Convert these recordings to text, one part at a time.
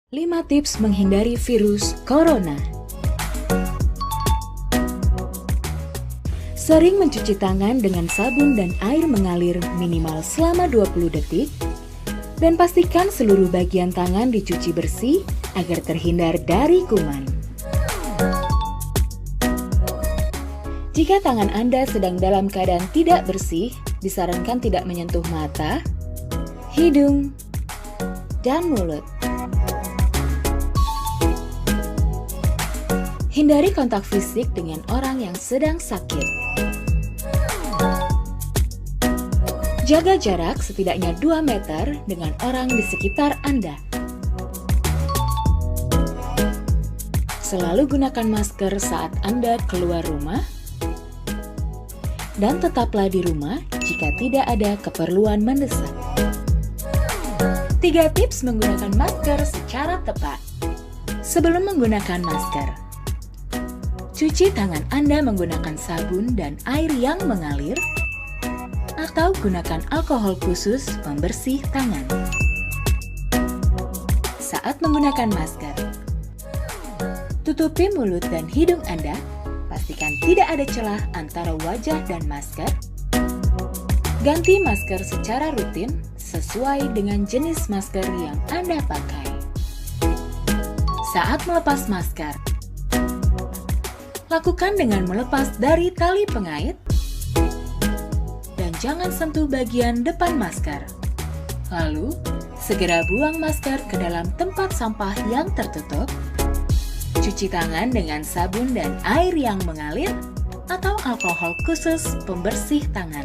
5 tips menghindari virus corona. Sering mencuci tangan dengan sabun dan air mengalir minimal selama 20 detik. Dan pastikan seluruh bagian tangan dicuci bersih agar terhindar dari kuman. Jika tangan Anda sedang dalam keadaan tidak bersih, disarankan tidak menyentuh mata, hidung, dan mulut. Hindari kontak fisik dengan orang yang sedang sakit. Jaga jarak setidaknya 2 meter dengan orang di sekitar Anda. Selalu gunakan masker saat Anda keluar rumah. Dan tetaplah di rumah jika tidak ada keperluan mendesak. 3 tips menggunakan masker secara tepat. Sebelum menggunakan masker, cuci tangan Anda menggunakan sabun dan air yang mengalir, atau gunakan alkohol khusus pembersih tangan. Saat menggunakan masker, tutupi mulut dan hidung Anda, pastikan tidak ada celah antara wajah dan masker. Ganti masker secara rutin sesuai dengan jenis masker yang Anda pakai. Saat melepas masker, lakukan dengan melepas dari tali pengait dan jangan sentuh bagian depan masker. Lalu, segera buang masker ke dalam tempat sampah yang tertutup. Cuci tangan dengan sabun dan air yang mengalir atau alkohol khusus pembersih tangan.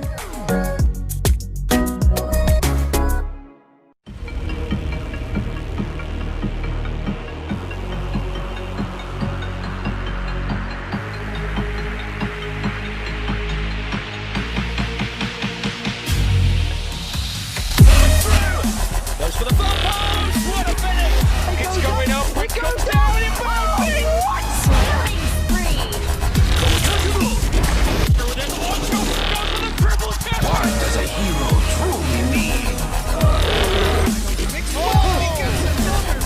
Goes for the far post. What a finish! It's going up. It comes down. It bounces. What? Killing spree! Through it in. One, two. Goes for the triple tap. What does a hero truly need? Mixed ball. He gets another.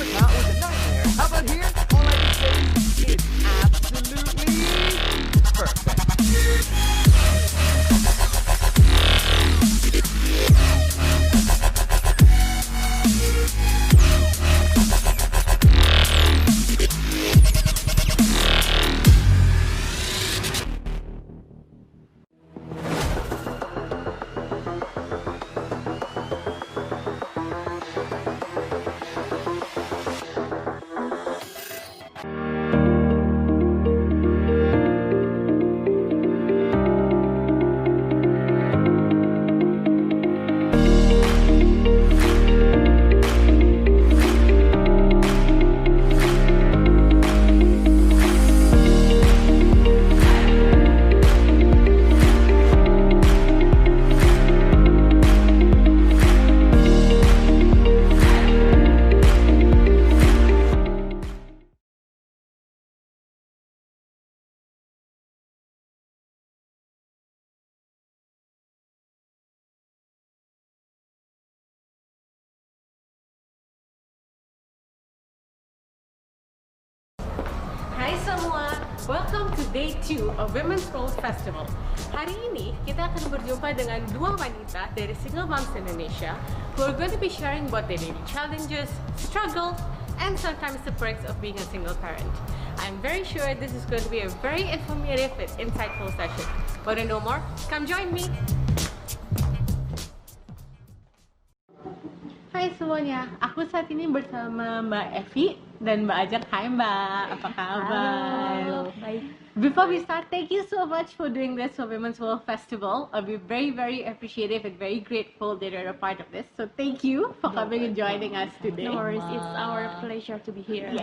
That was a nightmare. How about here? All I can say is it's absolutely perfect. Hai semua, welcome to day 2 of Women's World Festival. Hari ini kita akan berjumpa dengan 2 wanita dari Single Moms Indonesia who are going to be sharing about their daily challenges, struggles, and sometimes the perks of being a single parent. I'm very sure this is going to be a very informative and insightful session. Want to know more? Come join me! Hai semuanya, aku saat ini bersama Mbak Evi dan Mbak Ajak. Hai Mbak, apa kabar? Halo, baik. Before we start, thank you so much for doing this for Women's World Festival. I'll be very, very appreciative and very grateful that you're a part of this. So thank you for coming and joining us today. No worries, it's our pleasure to be here.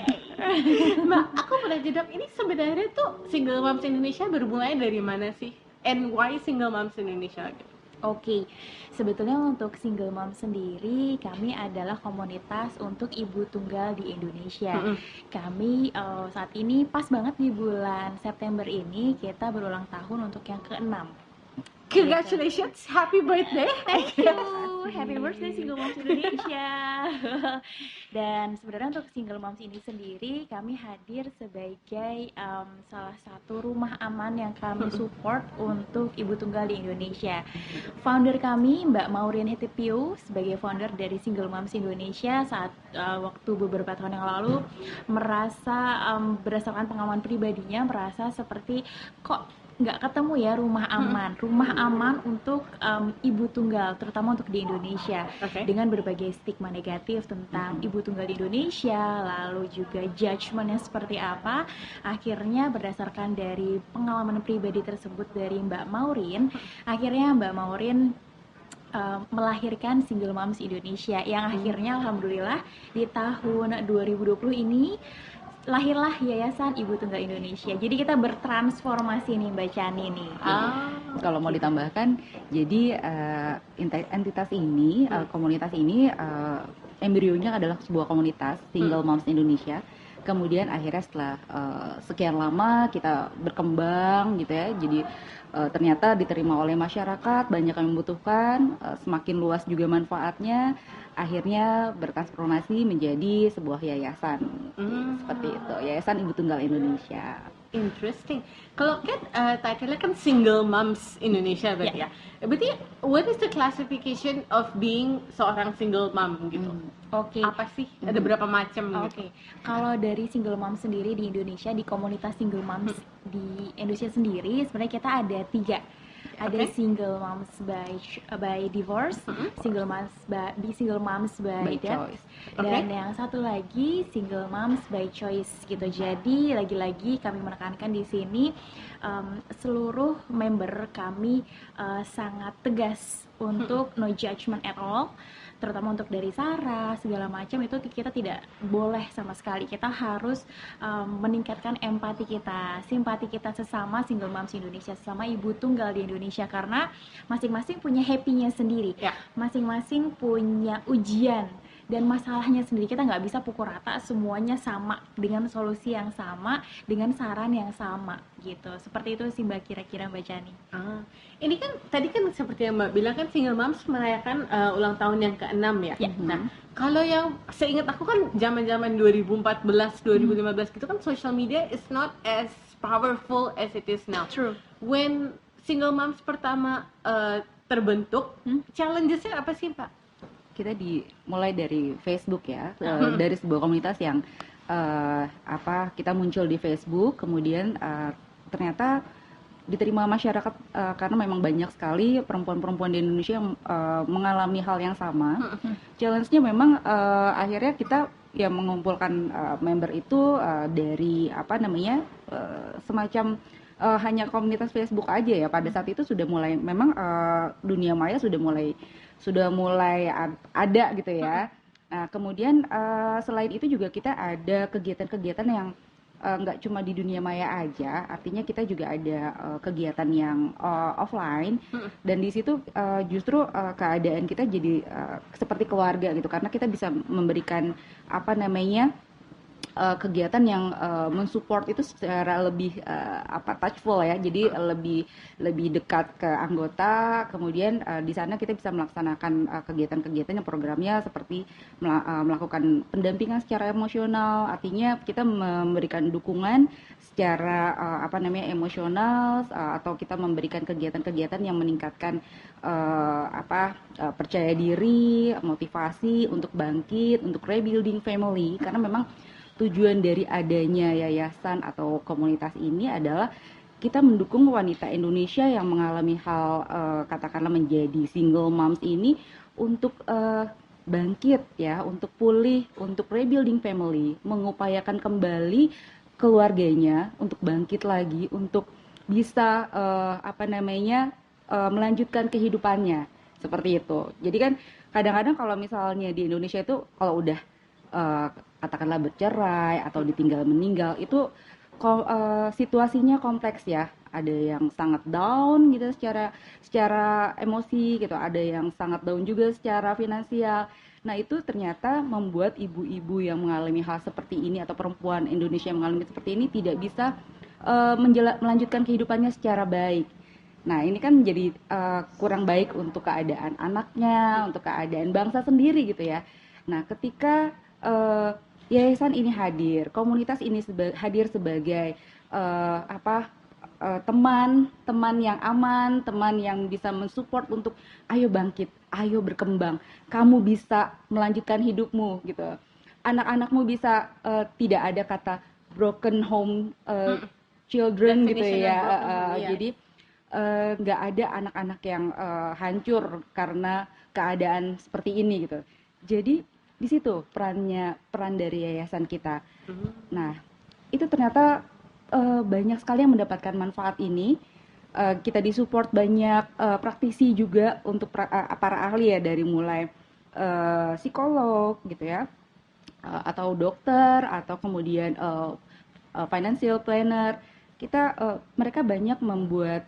Mbak, aku pernah jawab ini sebenarnya tuh Single Moms Indonesia bermulai dari mana sih? And why Single Moms Indonesia? Oke, sebetulnya untuk single mom sendiri, kami adalah komunitas untuk ibu tunggal di Indonesia. Kami saat ini pas banget di bulan September ini kita berulang tahun untuk yang ke-6. Congratulations, happy birthday. Thank you, happy birthday Single Moms Indonesia. Dan sebenarnya untuk Single Moms ini sendiri kami hadir sebagai salah satu rumah aman yang kami support untuk ibu tunggal di Indonesia. Founder kami Mbak Maureen Hetipio sebagai founder dari Single Moms Indonesia saat waktu beberapa tahun yang lalu merasa berdasarkan pengalaman pribadinya merasa seperti kok nggak ketemu ya rumah aman untuk ibu tunggal, terutama untuk di Indonesia. Dengan berbagai stigma negatif tentang ibu tunggal di Indonesia, lalu juga judgement-nya seperti apa. Akhirnya berdasarkan dari pengalaman pribadi tersebut dari Mbak Maureen, akhirnya Mbak Maureen melahirkan Single Moms Indonesia yang akhirnya alhamdulillah di tahun 2020 ini lahirlah Yayasan Ibu Tunggal Indonesia. Jadi kita bertransformasi nih Mbak Chani nih. Kalau mau ditambahkan, jadi entitas ini, komunitas ini, embrionya adalah sebuah komunitas Single Moms Indonesia. Kemudian akhirnya setelah sekian lama kita berkembang gitu ya, jadi ternyata diterima oleh masyarakat, banyak yang membutuhkan, semakin luas juga manfaatnya. Akhirnya bertransformasi menjadi sebuah yayasan seperti itu, Yayasan Ibu Tunggal Indonesia. Interesting. Kalau kan title-nya kan Single Moms Indonesia berarti ya. Berarti what is the classification of being seorang single mom gitu? Oke. Apa sih? Ada berapa macam gitu? Oke. Kalau dari Single Moms sendiri di Indonesia, di komunitas Single Moms di Indonesia sendiri sebenarnya kita ada 3. Ada Single Moms by divorce, Single Moms by death, choice. dan yang satu lagi Single Moms by choice gitu. Jadi lagi-lagi kami menekankan di sini seluruh member kami sangat tegas untuk no judgment at all, terutama untuk dari sara segala macam itu kita tidak boleh sama sekali. Kita harus meningkatkan empati kita, simpati kita sesama Single Moms Indonesia, sesama ibu tunggal di Indonesia, karena masing-masing punya happy-nya sendiri, masing-masing punya ujian dan masalahnya sendiri. Kita nggak bisa pukul rata semuanya sama dengan solusi yang sama, dengan saran yang sama gitu. Seperti itu sih Mbak, kira-kira Mbak Chani. Ini kan tadi kan seperti yang Mbak bilang kan Single Moms merayakan ulang tahun yang ke-6 ya. Nah, kalau yang seingat aku kan zaman-zaman 2014, 2015 gitu kan social media is not as powerful as it is now. True. When Single Moms pertama terbentuk, challenges-nya apa sih, Pak? Kita mulai dari Facebook ya, dari sebuah komunitas yang kita muncul di Facebook, kemudian ternyata diterima masyarakat karena memang banyak sekali perempuan-perempuan di Indonesia yang mengalami hal yang sama. Challenge-nya memang akhirnya kita ya mengumpulkan member itu dari semacam hanya komunitas Facebook aja ya. Pada saat itu sudah mulai memang dunia maya sudah mulai ada gitu ya. Nah, kemudian selain itu juga kita ada kegiatan-kegiatan yang nggak cuma di dunia maya aja, artinya kita juga ada kegiatan yang offline, dan di situ justru keadaan kita jadi seperti keluarga gitu, karena kita bisa memberikan kegiatan yang mensupport itu secara lebih touchful ya, jadi lebih dekat ke anggota. Kemudian di sana kita bisa melaksanakan kegiatan-kegiatan yang programnya seperti melakukan pendampingan secara emosional, artinya kita memberikan dukungan secara emosional, atau kita memberikan kegiatan-kegiatan yang meningkatkan percaya diri, motivasi untuk bangkit, untuk rebuilding family, karena memang tujuan dari adanya yayasan atau komunitas ini adalah kita mendukung wanita Indonesia yang mengalami hal katakanlah menjadi single moms ini untuk bangkit ya, untuk pulih, untuk rebuilding family, mengupayakan kembali keluarganya untuk bangkit lagi, untuk bisa melanjutkan kehidupannya seperti itu. Jadi kan kadang-kadang kalau misalnya di Indonesia itu kalau udah katakanlah bercerai atau ditinggal meninggal itu situasinya kompleks ya. Ada yang sangat down gitu secara emosi gitu, ada yang sangat down juga secara finansial. Nah, itu ternyata membuat ibu-ibu yang mengalami hal seperti ini atau perempuan Indonesia yang mengalami seperti ini tidak bisa melanjutkan kehidupannya secara baik. Nah, ini kan menjadi kurang baik untuk keadaan anaknya, untuk keadaan bangsa sendiri gitu ya. Nah, ketika yayasan ini hadir, komunitas ini hadir sebagai teman yang aman, teman yang bisa mensupport untuk ayo bangkit, ayo berkembang, kamu bisa melanjutkan hidupmu gitu. Anak-anakmu bisa tidak ada kata broken home children gitu Definition ya. of broken home, iya. Jadi nggak ada anak-anak yang hancur karena keadaan seperti ini gitu. Jadi di situ peran dari yayasan kita. Nah, itu ternyata banyak sekali yang mendapatkan manfaat ini. Kita disupport banyak praktisi juga untuk para ahli ya, dari mulai psikolog gitu ya, atau dokter, atau kemudian financial planner. Mereka banyak membuat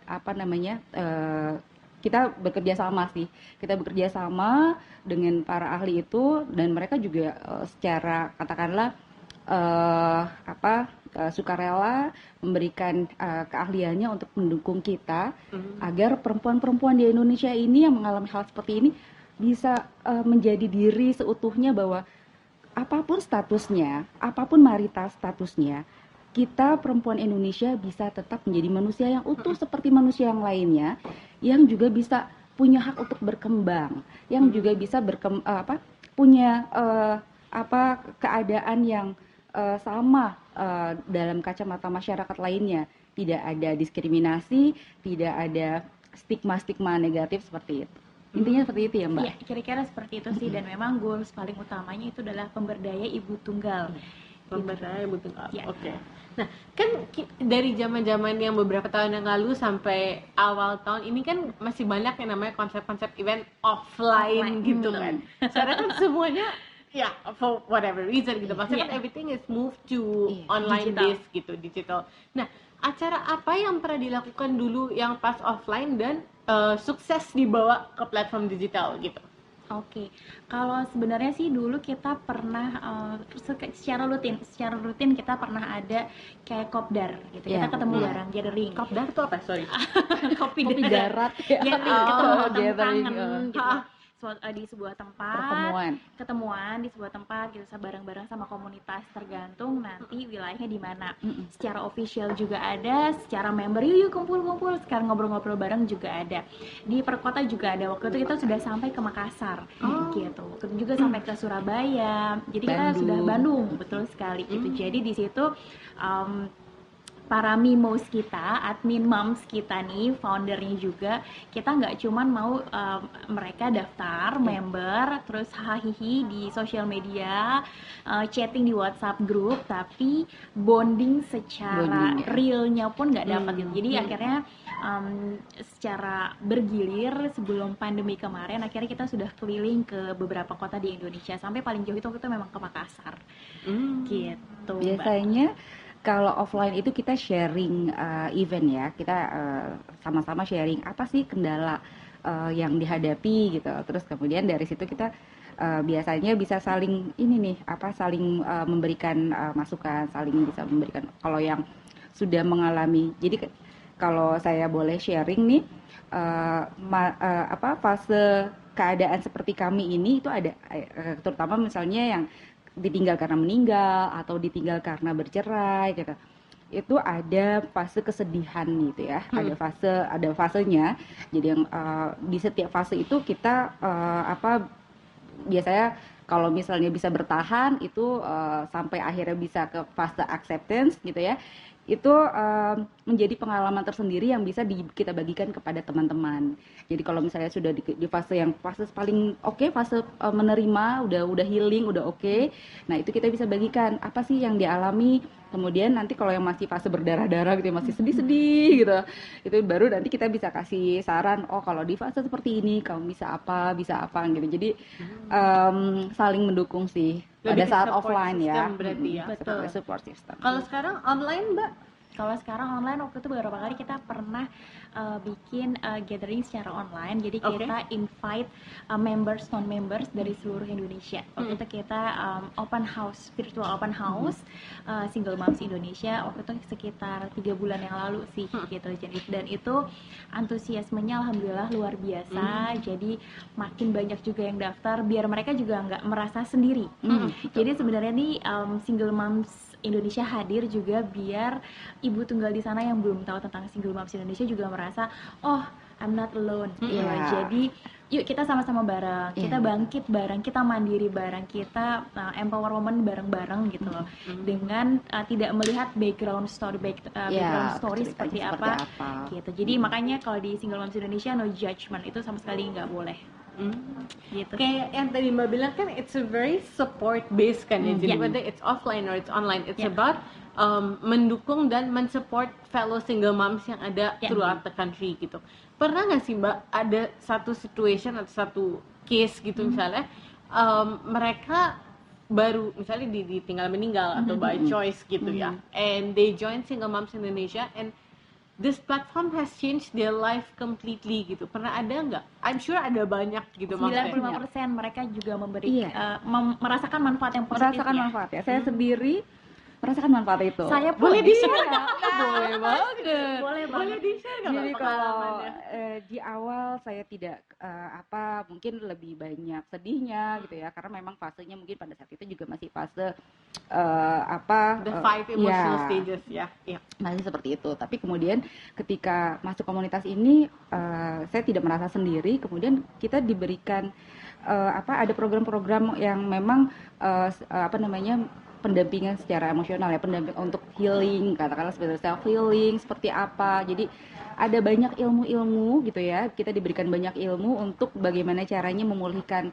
kita bekerja sama sih. Kita bekerja sama dengan para ahli itu, dan mereka juga secara katakanlah sukarela memberikan keahliannya untuk mendukung kita agar perempuan-perempuan di Indonesia ini yang mengalami hal seperti ini bisa menjadi diri seutuhnya, bahwa apapun statusnya, apapun marital statusnya, kita perempuan Indonesia bisa tetap menjadi manusia yang utuh seperti manusia yang lainnya, yang juga bisa punya hak untuk berkembang, yang juga bisa punya keadaan yang sama dalam kacamata masyarakat lainnya. Tidak ada diskriminasi, tidak ada stigma-stigma negatif seperti itu. Intinya seperti itu ya, Mbak? Iya, kira-kira seperti itu sih. Dan memang goals paling utamanya itu adalah pemberdaya ibu tunggal. Pemberdayaan ibu tunggal. Ya. Oke. Nah, kan dari zaman-zaman yang beberapa tahun yang lalu sampai awal tahun ini kan masih banyak yang namanya konsep-konsep event offline gitu kan. Sekarang kan semuanya ya for whatever reason gitu. Maksudnya kan everything is moved to online digital. based gitu, digital. Nah, acara apa yang pernah dilakukan dulu yang pas offline dan sukses dibawa ke platform digital gitu? Oke, kalau sebenarnya sih dulu kita pernah secara rutin kita pernah ada kayak kopdar gitu. Kita ketemu bareng, gathering. Kopdar itu apa? Sorry. Kopi Kopi darat ya. Gathering, ketemu Gathering, kangen gitu. Di sebuah tempat, ketemuan di sebuah tempat gitu, bareng-bareng sama komunitas, tergantung nanti wilayahnya di mana. Secara official juga ada, secara member yuk kumpul-kumpul, sekarang ngobrol-ngobrol bareng juga ada. Di perkota juga ada. Waktu itu kita sudah sampai ke Makassar gitu. Waktu itu juga sampai ke Surabaya. Jadi kita sudah Bandung, betul sekali gitu. Jadi di situ para mimos kita, admin moms kita nih, foundernya juga, kita nggak cuman mau mereka daftar member, terus hahihi di sosial media, chatting di WhatsApp group, tapi bonding secara realnya pun nggak dapat gitu. Jadi akhirnya secara bergilir sebelum pandemi kemarin, akhirnya kita sudah keliling ke beberapa kota di Indonesia, sampai paling jauh itu waktu itu memang ke Makassar, gitu. Biasanya kalau offline itu kita sharing event ya, kita sama-sama sharing apa sih kendala yang dihadapi gitu. Terus kemudian dari situ kita biasanya bisa saling saling memberikan masukan, saling bisa memberikan kalau yang sudah mengalami. Jadi kalau saya boleh sharing nih, fase keadaan seperti kami ini itu ada terutama misalnya yang ditinggal karena meninggal atau ditinggal karena bercerai gitu. Itu ada fase kesedihan gitu ya. Ada fasenya. Jadi yang di setiap fase itu kita biasanya kalau misalnya bisa bertahan itu sampai akhirnya bisa ke fase acceptance gitu ya. Itu menjadi pengalaman tersendiri yang bisa kita bagikan kepada teman-teman. Jadi kalau misalnya sudah di fase yang paling oke, fase menerima, udah healing, udah oke. Nah, itu kita bisa bagikan apa sih yang dialami. Kemudian nanti kalau yang masih fase berdarah-darah gitu, masih sedih-sedih gitu, itu baru nanti kita bisa kasih saran, oh kalau di fase seperti ini kamu bisa apa gitu. Jadi saling mendukung sih. Pada saat offline ya. Berarti ya. Betul. Support system. Kalau sekarang online, Mbak? Kalau sekarang online, waktu itu beberapa kali kita pernah bikin gathering secara online. Jadi kita invite members, non-members dari seluruh Indonesia. Waktu itu kita open house, virtual open house Single Moms Indonesia. Waktu itu sekitar 3 bulan yang lalu sih gitu. Dan itu antusiasmenya alhamdulillah luar biasa. Jadi makin banyak juga yang daftar biar mereka juga nggak merasa sendiri. Jadi sebenarnya nih Single Moms Indonesia hadir juga biar ibu tunggal di sana yang belum tahu tentang Single Moms Indonesia juga merasa, oh I'm not alone. Jadi yuk kita sama-sama bareng, kita bangkit bareng, kita mandiri bareng, kita empower women bareng-bareng gitu loh. Dengan tidak melihat background story seperti apa gitu. Jadi makanya kalau di Single Moms Indonesia no judgment, itu sama sekali nggak boleh. Gitu. Kayak yang tadi Mbak bilang kan, it's a very support based kan ya. Jadi whether it's offline or it's online, it's about mendukung dan mensupport fellow single moms yang ada throughout the country gitu. Pernah nggak sih Mbak ada satu situation atau satu case gitu misalnya mereka baru misalnya ditinggal meninggal atau by choice gitu ya, and they join Single Moms Indonesia and this platform has changed their life completely gitu. Pernah ada nggak? I'm sure ada banyak gitu. 95% mereka juga memberi merasakan manfaat yang positif. Merasakan manfaat ya. Saya sendiri merasakan manfaat itu. Saya boleh di-share nggak? Boleh banget. Boleh di-share nggak? Jadi kalau di awal saya tidak mungkin lebih banyak sedihnya gitu ya, karena memang fasenya mungkin pada saat itu juga masih fase the 5 emotional stages ya. Masih seperti itu. Tapi kemudian ketika masuk komunitas ini saya tidak merasa sendiri. Kemudian kita diberikan ada program-program yang memang pendampingan secara emosional ya, pendamping untuk healing, katakanlah seperti self healing seperti apa. Jadi ada banyak ilmu-ilmu gitu ya, kita diberikan banyak ilmu untuk bagaimana caranya memulihkan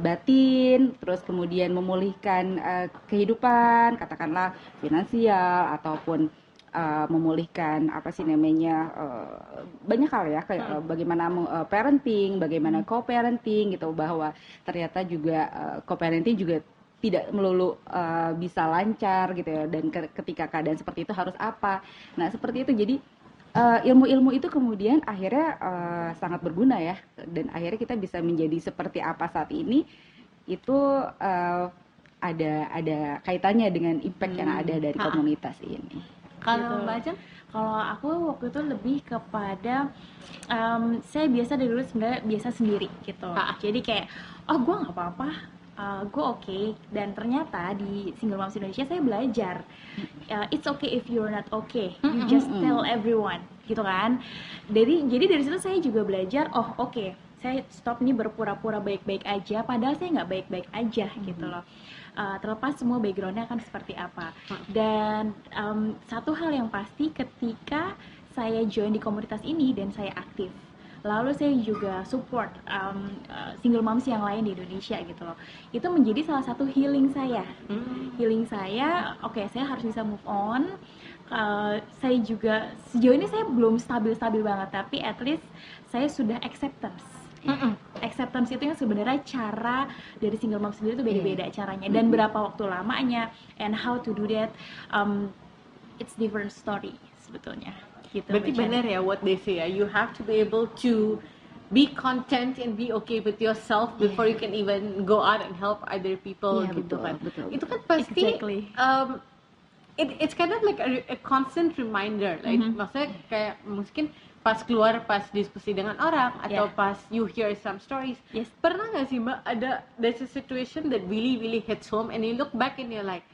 batin, terus kemudian memulihkan kehidupan, katakanlah finansial ataupun memulihkan banyak hal ya, kayak bagaimana parenting, bagaimana co-parenting gitu, bahwa ternyata juga co-parenting juga tidak melulu bisa lancar gitu ya, dan ketika keadaan seperti itu harus apa. Nah seperti itu, jadi ilmu-ilmu itu kemudian akhirnya sangat berguna ya, dan akhirnya kita bisa menjadi seperti apa saat ini. Itu ada kaitannya dengan impact yang ada dari komunitas ini. Kalau Mbak Ajeng, kalau aku waktu itu lebih kepada saya biasa dari dulu sebenarnya biasa sendiri gitu. Jadi kayak gue nggak apa-apa, gue oke. Dan ternyata di Single Moms Indonesia saya belajar it's okay if you're not okay, you just tell everyone gitu kan. Jadi dari situ saya juga belajar, saya stop nih berpura-pura baik-baik aja, padahal saya nggak baik-baik aja gitu loh. Terlepas semua backgroundnya akan seperti apa. Dan satu hal yang pasti, ketika saya join di komunitas ini dan saya aktif, lalu saya juga support single moms yang lain di Indonesia gitu loh, itu menjadi salah satu healing saya. Healing saya, saya harus bisa move on. Saya juga sejauh ini saya belum stabil banget, tapi at least saya sudah acceptance. Acceptance itu yang sebenarnya cara dari single mom sendiri itu beda-beda caranya, dan berapa waktu lamanya, and how to do that, it's different story sebetulnya. Gitu, berarti benar ya what they say ya, you have to be able to be content and be okay with yourself before you can even go out and help other people gitu kan. Betul. Itu kan pasti it's kind of like a constant reminder, like maksudnya kayak mungkin pas keluar, pas diskusi dengan orang, atau pas you hear some stories. Pernah nggak sih Mbak there's a situation that really hits home and you look back and you're like,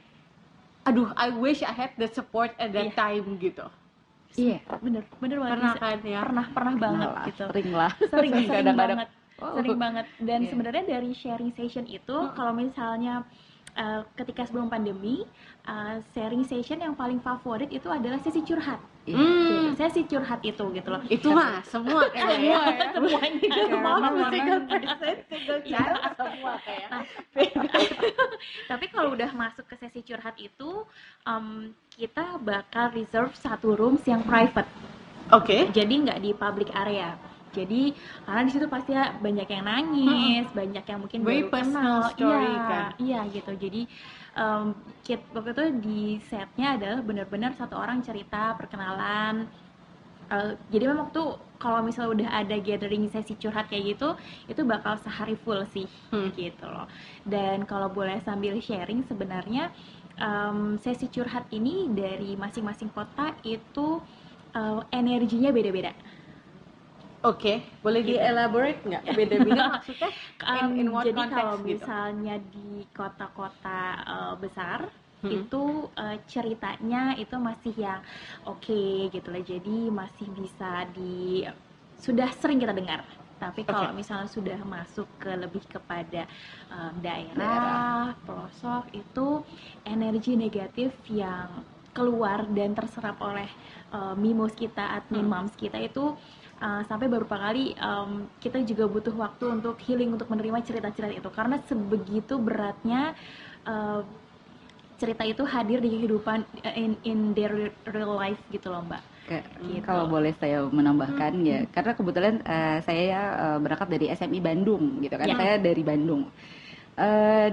aduh, I wish I had the support at that time gitu. Iya, bener banget. Pernah kan ya? Pernah banget gitu. Sering banget. Dan sebenarnya dari sharing session itu, kalau misalnya ketika sebelum pandemi, sharing session yang paling favorit itu adalah sesi curhat. Sesi curhat itu gitu loh. Itu mah semua kayaknya ya. Semuanya gitu. Semua kayak. Tapi kalau udah masuk ke sesi curhat itu, kita bakal reserve satu rooms yang private. Jadi nggak di public area. Jadi karena di situ pasti banyak yang nangis, banyak yang mungkin Very baru personal kenal. story Iya, kan. iya gitu. Jadi waktu itu di setnya adalah benar-benar satu orang cerita perkenalan. Jadi memang tuh kalau misalnya udah ada gathering sesi curhat kayak gitu, itu bakal sehari full sih, gitu loh. Dan kalau boleh sambil sharing, sebenarnya sesi curhat ini dari masing-masing kota itu energinya beda-beda. Oke, boleh Gitu. di-elaborate nggak? Beda-beda maksudnya? In what Jadi context kalau gitu? misalnya di kota-kota besar itu ceritanya itu masih yang oke gitu lah, jadi masih bisa sudah sering kita dengar. Tapi kalau misalnya sudah masuk ke lebih kepada daerah pelosok, itu energi negatif yang keluar dan terserap oleh mimos kita, admin moms kita itu sampai beberapa kali kita juga butuh waktu untuk healing, untuk menerima cerita-cerita itu, karena sebegitu beratnya cerita itu hadir di kehidupan in their real life gitu loh Mbak. Gitu. Kalau boleh saya menambahkan ya, karena kebetulan saya berangkat dari SMI Bandung gitu kan, saya dari Bandung.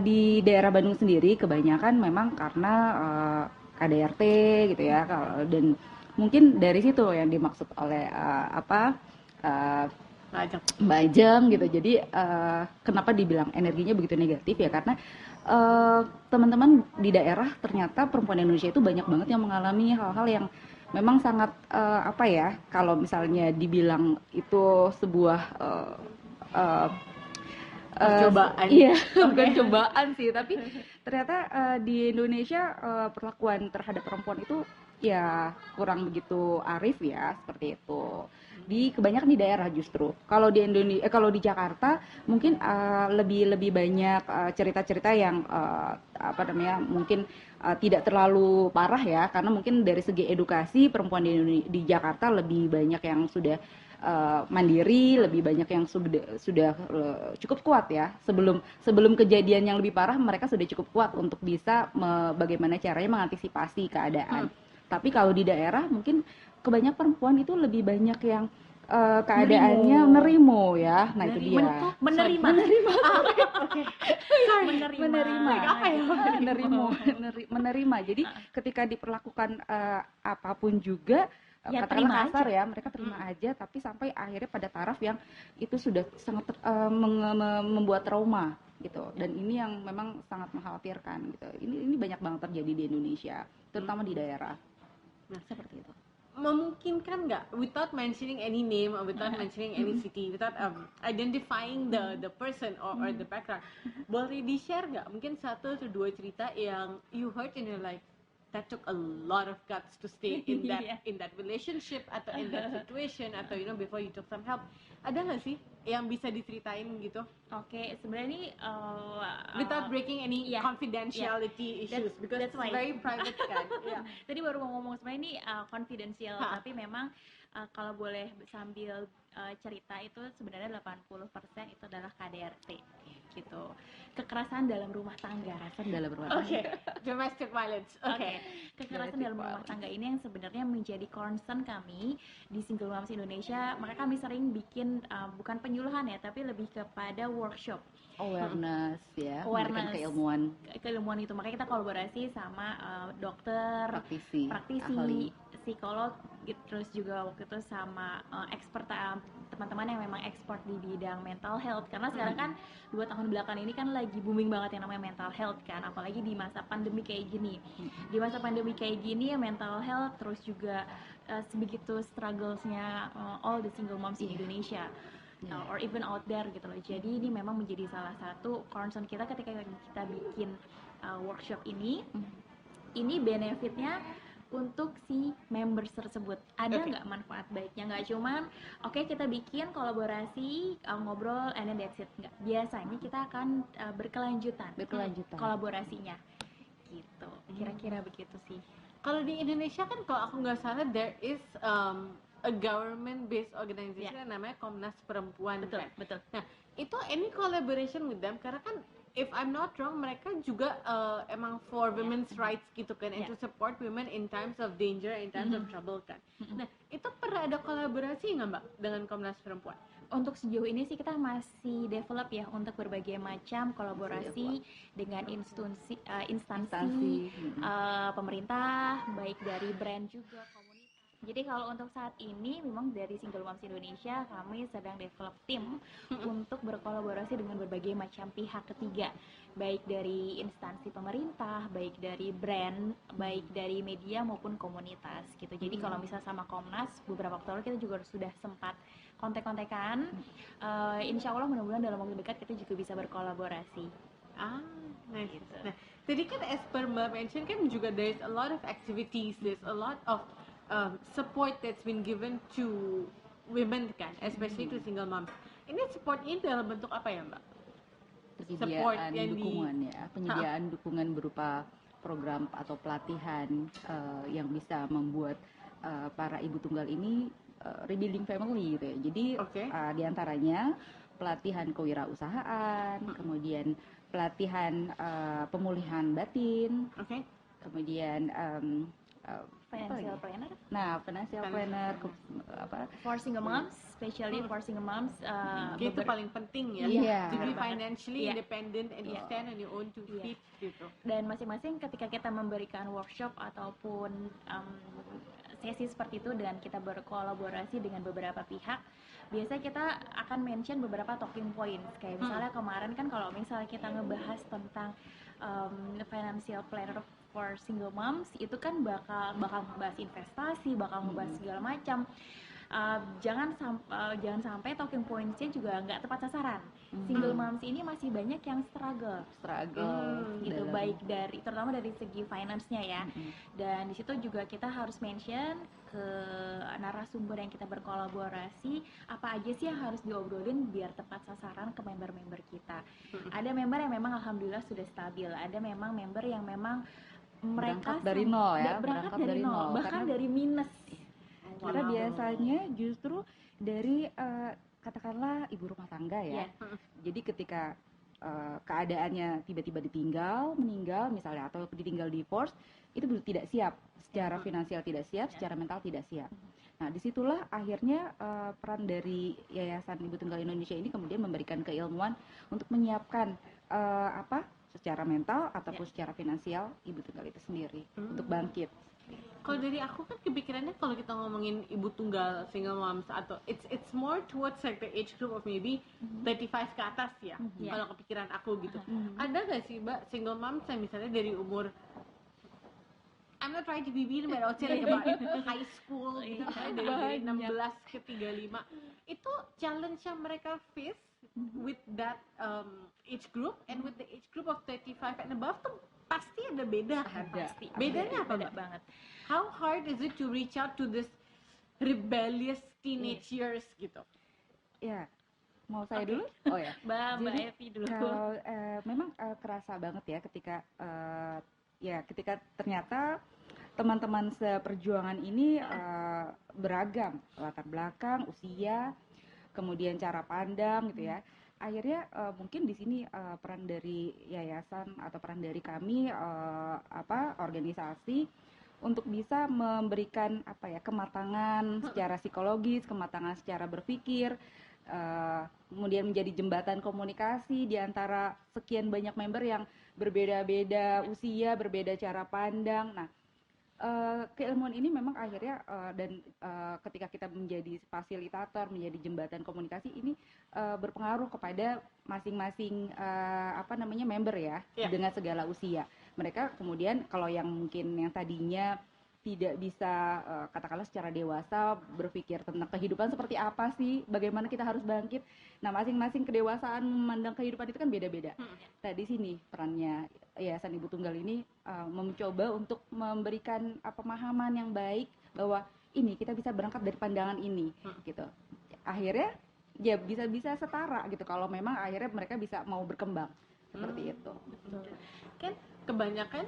Di daerah Bandung sendiri kebanyakan memang karena KDRT gitu ya, dan mungkin dari situ yang dimaksud oleh Mbak Ajeng gitu. Jadi kenapa dibilang energinya begitu negatif ya, karena teman-teman di daerah ternyata perempuan Indonesia itu banyak banget yang mengalami hal-hal yang memang sangat kalau misalnya dibilang itu sebuah Percobaan. Iya, bukan cobaan sih, tapi ternyata di Indonesia perlakuan terhadap perempuan itu ya kurang begitu arif ya, seperti itu. Kebanyakan di daerah justru. Kalau di kalau di Jakarta mungkin lebih banyak cerita-cerita yang mungkin tidak terlalu parah ya, karena mungkin dari segi edukasi perempuan di Jakarta lebih banyak yang sudah mandiri, lebih banyak yang sudah cukup kuat ya. Sebelum kejadian yang lebih parah, mereka sudah cukup kuat untuk bisa bagaimana caranya mengantisipasi keadaan. Tapi kalau di daerah mungkin kebanyakan perempuan itu lebih banyak yang keadaannya nerimo ya. Nah itu dia. Menerima. Menerima. Jadi ketika diperlakukan apapun juga, Ya, katakanlah terima kasar ya, mereka terima aja, tapi sampai akhirnya pada taraf yang itu sudah sangat membuat trauma gitu. Dan ini yang memang sangat mengkhawatirkan gitu. Ini banyak banget terjadi di Indonesia, terutama di daerah. Nah, seperti itu. Memungkinkan nggak, without mentioning any name or without mentioning any city, without identifying the person or the background, boleh di-share nggak mungkin 1 atau 2 cerita yang you heard in your life that took a lot of guts to stay in that relationship atau in that situation, atau before you took some help? Ada nggak sih yang bisa diceritain gitu? Oke, sebenarnya ini Without breaking any confidentiality issues, because that's it's why. very private kan. Tadi baru mau ngomong, sebenarnya ini confidential, tapi memang kalau boleh sambil cerita, itu sebenarnya 80% itu adalah KDRT gitu. Kekerasan dalam rumah tangga. Domestic violence. Kekerasan dalam rumah tangga ini yang sebenarnya menjadi concern kami di Single Moms Indonesia. Maka kami sering bikin bukan penyuluhan ya, tapi lebih kepada workshop. Awareness ya, Awareness. keilmuan Itu. Makanya kita kolaborasi sama dokter, praktisi, ahli, psikolog, terus juga waktu itu sama expert, teman-teman yang memang expert di bidang mental health, karena sekarang kan 2 tahun belakang ini kan lagi booming banget yang namanya mental health kan, apalagi di masa pandemi kayak gini. Di masa pandemi kayak gini ya, mental health, terus juga sebegitu strugglesnya all the single moms in Indonesia, or even out there gitu loh. Jadi ini memang menjadi salah satu concern kita ketika kita bikin workshop ini. Ini benefitnya untuk si members tersebut. Ada nggak manfaat baiknya? Nggak cuman kita bikin kolaborasi, ngobrol and then that's it. Nggak. Biasanya kita akan berkelanjutan kolaborasinya gitu. Kira-kira begitu sih. Kalau di Indonesia kan, kalau aku nggak salah, there is a government based organization yang namanya Komnas Perempuan. Betul. Nah, itu any collaboration with them, karena kan if I'm not wrong, mereka juga emang for women's rights gitu kan, and to support women in times of danger, in times of trouble kan. Nah, itu pernah ada kolaborasi nggak Mbak dengan Komnas Perempuan? Untuk sejauh ini sih kita masih develop ya untuk berbagai macam kolaborasi dengan instansi pemerintah, baik dari brand juga komunitas. Jadi kalau untuk saat ini memang dari Single Moms Indonesia kami sedang develop tim untuk berkolaborasi dengan berbagai macam pihak ketiga, baik dari instansi pemerintah, baik dari brand, baik dari media maupun komunitas gitu. Jadi kalau misalnya sama Komnas beberapa waktu lalu kita juga sudah sempat kontak-kontakan. Insya Allah mudah-mudahan dalam waktu dekat kita juga bisa berkolaborasi. Nice. Gitu. Nah, tadi kan as per Mbak mention kan juga there's a lot of activities, there's a lot of support that's been given to women kan, especially to single moms. Ini support ini dalam bentuk apa ya Mbak? Support Penyediaan yang dukungan ya, penyediaan dukungan berupa program atau pelatihan yang bisa membuat para ibu tunggal ini rebuilding family gitu ya. Jadi diantaranya pelatihan kewirausahaan, kemudian pelatihan pemulihan batin, kemudian Financial planner. Nah, financial planner For single moms, especially for single moms. Itu paling penting ya. Iya. To be financially Iya. independent and to stand on your own two feet gitu. Dan masing-masing ketika kita memberikan workshop ataupun sesi seperti itu dan kita berkolaborasi dengan beberapa pihak, biasanya kita akan mention beberapa talking points. Kayak misalnya kemarin kan kalau misalnya kita ngebahas tentang financial planner for single moms, itu kan bakal ngebahas investasi, bakal ngebahas segala macam. Jangan sampai talking points-nya juga nggak tepat sasaran. Single moms ini masih banyak yang struggle gitu, baik dari terutama dari segi finance-nya ya. Dan di situ juga kita harus mention ke narasumber yang kita berkolaborasi apa aja sih yang harus diobrolin biar tepat sasaran ke member-member kita. Ada member yang memang alhamdulillah sudah stabil, ada memang member yang memang mereka berangkat dari nol ya, berangkat dari nol, bahkan dari minus. Karena biasanya justru dari katakanlah ibu rumah tangga ya. Jadi ketika keadaannya tiba-tiba meninggal misalnya, atau ditinggal divorce, itu belum tidak siap secara finansial, tidak siap secara mental, tidak siap. Nah, disitulah akhirnya peran dari Yayasan Ibu Tunggal Indonesia ini kemudian memberikan keilmuan untuk menyiapkan secara mental ataupun secara finansial ibu tunggal itu sendiri untuk bangkit. Kalau dari aku kan kepikirannya kalau kita ngomongin ibu tunggal single moms atau it's more towards like the age group of maybe 35 ke atas ya. Kalau kepikiran aku gitu. Ada gak sih Mbak single moms yang misalnya dari umur, I'm not trying to be mean, but I would say like about high school gitu, dari 16 ke 35, itu challenge yang mereka face with that age group and with the age group of 35 and above tuh pasti ada beda. Pasti. Bedanya apa beda Mbak? banget. How hard is it to reach out to this rebellious teenage years gitu? Ya, mau saya dulu? Oh ya. Mbak Evi dulu. Kalau memang kerasa banget ya ketika ternyata teman-teman seperjuangan ini beragam latar belakang, usia, kemudian cara pandang gitu ya. Akhirnya mungkin di sini peran dari yayasan atau peran dari kami organisasi untuk bisa memberikan kematangan secara psikologis, kematangan secara berpikir, kemudian menjadi jembatan komunikasi di antara sekian banyak member yang berbeda-beda usia, berbeda cara pandang. Nah, keilmuan ini memang akhirnya ketika kita menjadi fasilitator, menjadi jembatan komunikasi ini berpengaruh kepada masing-masing member ya, dengan segala usia. Mereka kemudian kalau yang mungkin yang tadinya tidak bisa katakanlah secara dewasa berpikir tentang kehidupan seperti apa sih, bagaimana kita harus bangkit. Nah, masing-masing kedewasaan memandang kehidupan itu kan beda-beda. Nah, di sini perannya Yayasan Ibu Tunggal ini mencoba untuk memberikan pemahaman yang baik bahwa ini kita bisa berangkat dari pandangan ini gitu. Akhirnya ya bisa setara gitu kalau memang akhirnya mereka bisa mau berkembang seperti itu. Kan kebanyakan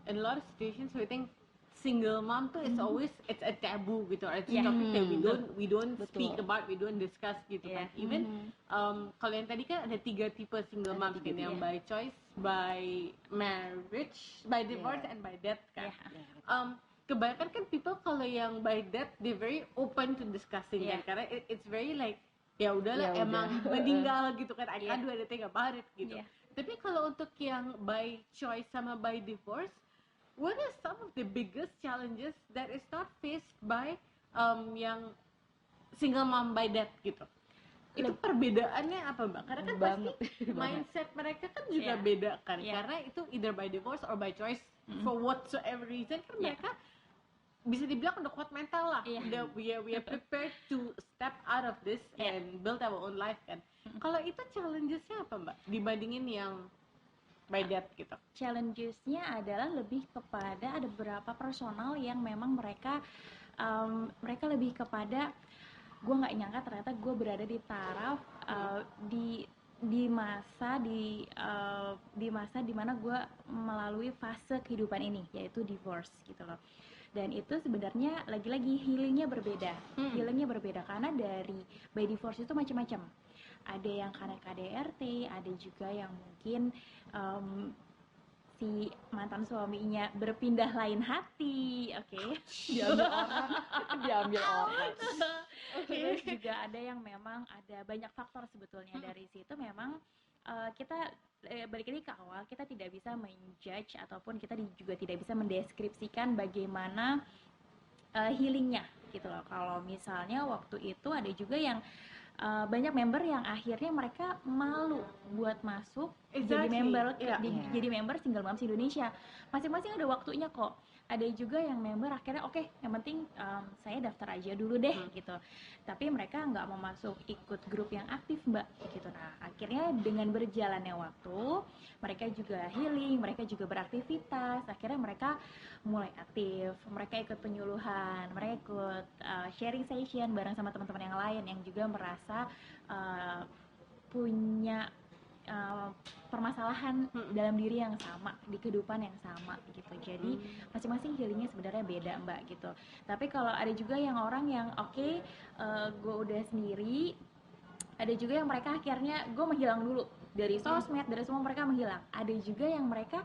in a lot of situations we think single mom tuh it's always it's a taboo gitu, it's a Yeah. topic that we don't Betul. speak about, we don't discuss gitu kan. Yeah. Even kalau yang tadi kan ada 3 tipe single moms kan, yang by choice, by marriage, by divorce, Yeah. and by death kan. Yeah. Kebanyakan kan people kalau yang by death they very open to discussing Yeah. kan, karena it's very like ya udahlah Ya udah. emang meninggal gitu kan, I Yeah. can't do anything about it gitu. Yeah. Tapi kalau untuk yang by choice sama by divorce, what are some of the biggest challenges that is not faced by yang single mom by death gitu? Itu perbedaannya apa Mbak? Karena kan Banget. pasti mindset mereka kan juga Yeah. beda kan, Yeah. karena itu either by divorce or by choice for whatsoever reason kan Yeah. mereka bisa dibilang udah kuat mental lah, Yeah. udah we are prepared to step out of this Yeah. and build our own life kan. Kalau itu challenges-nya apa Mbak dibandingin yang by death gitu? Challenges-nya adalah lebih kepada ada beberapa personal yang memang mereka lebih kepada gue nggak nyangka ternyata gue berada di taraf di masa dimana gue melalui fase kehidupan ini, yaitu divorce gitu loh. Dan itu sebenarnya lagi-lagi healingnya berbeda. Healingnya berbeda karena dari by divorce itu macam-macam. Ada yang karena KDRT, ada juga yang mungkin si mantan suaminya berpindah lain hati, oke. Diambil orang. Terus juga ada yang memang ada banyak faktor sebetulnya dari situ. Memang kita balik lagi ke awal, kita tidak bisa menjudge ataupun kita juga tidak bisa mendeskripsikan bagaimana healingnya gitu loh. Kalau misalnya waktu itu ada juga yang banyak member yang akhirnya mereka malu buat masuk jadi Exactly. member Yeah. jadi member Single Moms Indonesia. Masing-masing ada waktunya kok. Ada juga yang member akhirnya oke, yang penting saya daftar aja dulu deh gitu. Tapi mereka nggak mau masuk ikut grup yang aktif Mbak gitu. Nah akhirnya dengan berjalannya waktu mereka juga healing, mereka juga beraktivitas. Akhirnya mereka mulai aktif, mereka ikut penyuluhan, mereka ikut sharing session bareng sama teman-teman yang lain yang juga merasa punya permasalahan dalam diri yang sama, di kehidupan yang sama gitu. Jadi masing-masing healingnya sebenarnya beda Mbak gitu. Tapi kalau ada juga yang orang yang oke, gue udah sendiri, ada juga yang mereka akhirnya gue menghilang dulu dari sosmed, dari semua mereka menghilang. Ada juga yang mereka